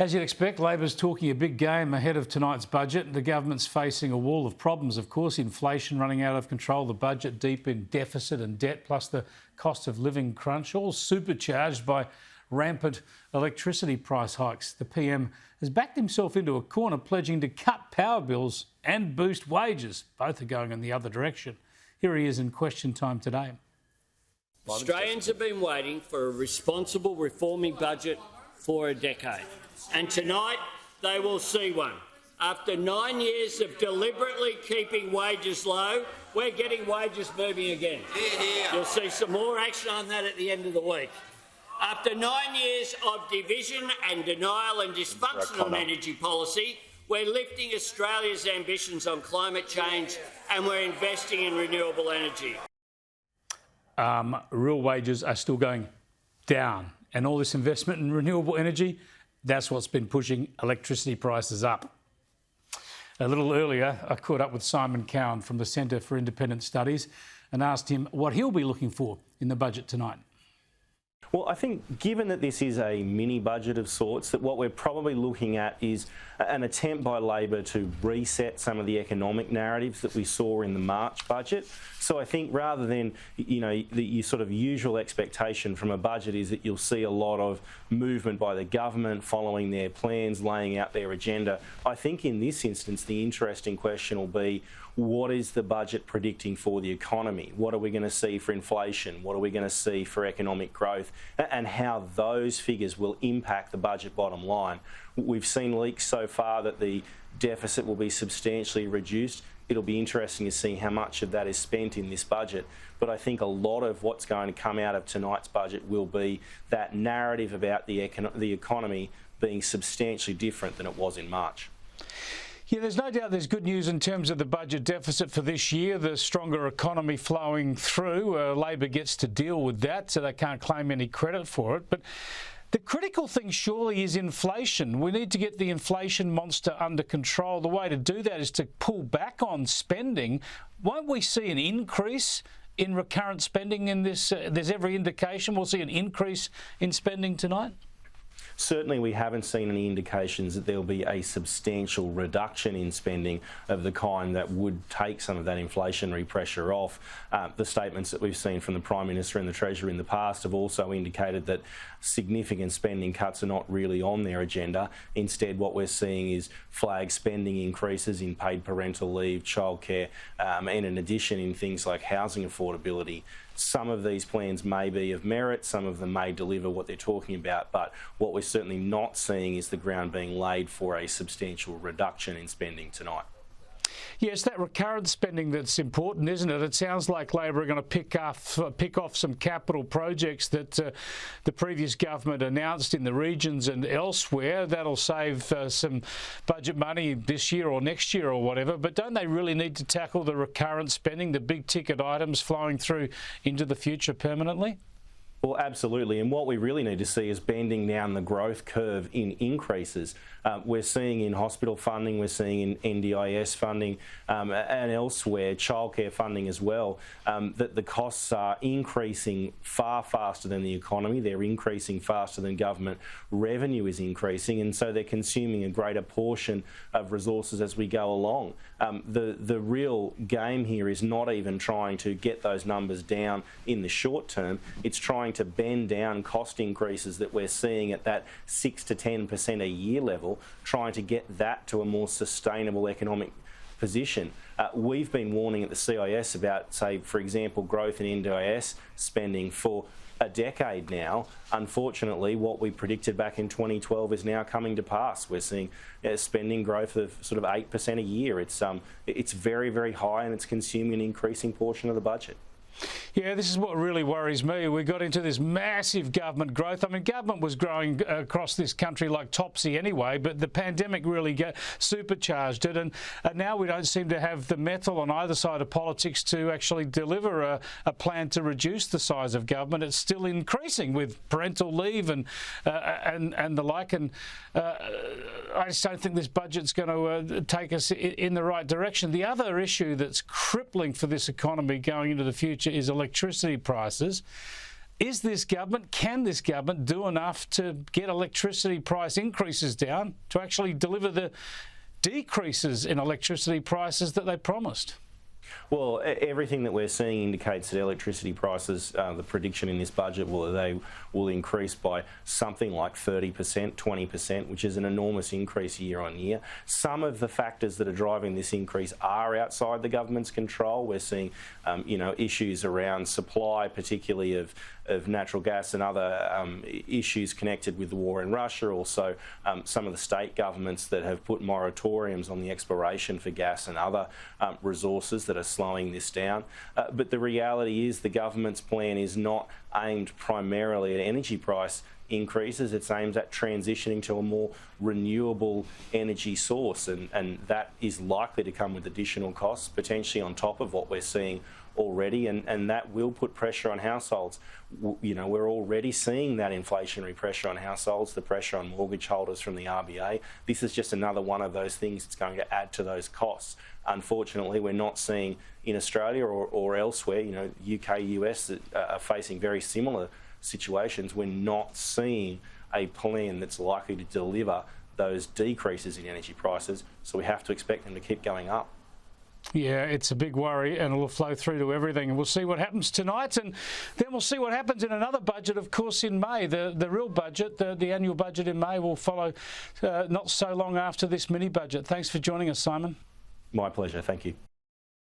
As you'd expect, Labor's talking a big game ahead of tonight's budget. The government's facing a wall of problems, of course, inflation running out of control, the budget deep in deficit and debt, plus the cost of living crunch, all supercharged by rampant electricity price hikes. The PM has backed himself into a corner, pledging to cut power bills and boost wages. Both are going in the other direction. Here he is in Question Time today. Australians have been waiting for a responsible reforming budget for a decade. And tonight they will see one. After 9 years of deliberately keeping wages low, we're getting wages moving again. You'll see some more action on that at the end of the week. After 9 years of division and denial and dysfunctional energy policy, we're lifting Australia's ambitions on climate change and we're investing in renewable energy. Real wages are still going down, and all this investment in renewable energy, that's what's been pushing electricity prices up. A little earlier, I caught up with Simon Cowan from the Centre for Independent Studies and asked him what he'll be looking for in the budget tonight. Well, I think given that this is a mini budget of sorts, that what we're probably looking at is an attempt by Labor to reset some of the economic narratives that we saw in the March budget. So I think rather than, the sort of usual expectation from a budget is that you'll see a lot of movement by the government following their plans, laying out their agenda. I think in this instance, the interesting question will be, what is the budget predicting for the economy? What are we going to see for inflation? What are we going to see for economic growth? And how those figures will impact the budget bottom line. We've seen leaks so far that the deficit will be substantially reduced. It'll be interesting to see how much of that is spent in this budget. But I think a lot of what's going to come out of tonight's budget will be that narrative about the economy being substantially different than it was in March. Yeah, there's no doubt there's good news in terms of the budget deficit for this year, the stronger economy flowing through. Labor gets to deal with that, so they can't claim any credit for it. But the critical thing surely is inflation. We need to get the inflation monster under control. The way to do that is to pull back on spending. Won't we see an increase in recurrent spending in this? There's every indication we'll see an increase in spending tonight. Certainly we haven't seen any indications that there'll be a substantial reduction in spending of the kind that would take some of that inflationary pressure off. The statements that we've seen from the Prime Minister and the Treasurer in the past have also indicated that significant spending cuts are not really on their agenda. Instead, what we're seeing is flag spending increases in paid parental leave, childcare, and in addition in things like housing affordability. Some of these plans may be of merit, some of them may deliver what they're talking about, but what we're certainly not seeing is the ground being laid for a substantial reduction in spending tonight. Yes, that recurrent spending that's important, isn't it? It sounds like Labor are going to pick off some capital projects that the previous government announced in the regions and elsewhere. That'll save some budget money this year or next year or whatever. But don't they really need to tackle the recurrent spending, the big ticket items flowing through into the future permanently? Well, absolutely. And what we really need to see is bending down the growth curve in increases. We're seeing in hospital funding, we're seeing in NDIS funding and elsewhere, childcare funding as well, that the costs are increasing far faster than the economy. They're increasing faster than government revenue is increasing, and so they're consuming a greater portion of resources as we go along. The real game here is not even trying to get those numbers down in the short term. It's trying to bend down cost increases that we're seeing at that 6 to 10% a year level, trying to get that to a more sustainable economic position. We've been warning at the CIS about, say, for example, growth in NDIS spending for a decade now. Unfortunately, what we predicted back in 2012 is now coming to pass. We're seeing spending growth of sort of 8% a year. It's very, very high, and it's consuming an increasing portion of the budget. Yeah, this is what really worries me. We got into this massive government growth. I mean, government was growing across this country like Topsy anyway, but the pandemic really supercharged it. And now we don't seem to have the mettle on either side of politics to actually deliver a plan to reduce the size of government. It's still increasing with parental leave and the like. And I just don't think this budget's going to take us in the right direction. The other issue that's crippling for this economy going into the future is electricity prices. Is this government, can this government do enough to get electricity price increases down to actually deliver the decreases in electricity prices that they promised? Well, everything that we're seeing indicates that electricity prices, the prediction in this budget, they will increase by something like 30%, 20%, which is an enormous increase year on year. Some of the factors that are driving this increase are outside the government's control. We're seeing, issues around supply, particularly of natural gas and other issues connected with the war in Russia. Also, some of the state governments that have put moratoriums on the exploration for gas and other resources that are slowing this down. But the reality is the government's plan is not aimed primarily at energy price increases. It's aimed at transitioning to a more renewable energy source, and that is likely to come with additional costs, potentially on top of what we're seeing already, and that will put pressure on households. We're already seeing that inflationary pressure on households, the pressure on mortgage holders from the RBA. This is just another one of those things that's going to add to those costs. Unfortunately, we're not seeing in Australia or elsewhere, UK, US that are facing very similar situations. We're not seeing a plan that's likely to deliver those decreases in energy prices, so we have to expect them to keep going up. Yeah, it's a big worry, and it'll flow through to everything. And we'll see what happens tonight, and then we'll see what happens in another budget, of course, in May. The real budget, the annual budget in May, will follow not so long after this mini budget. Thanks for joining us, Simon. My pleasure. Thank you.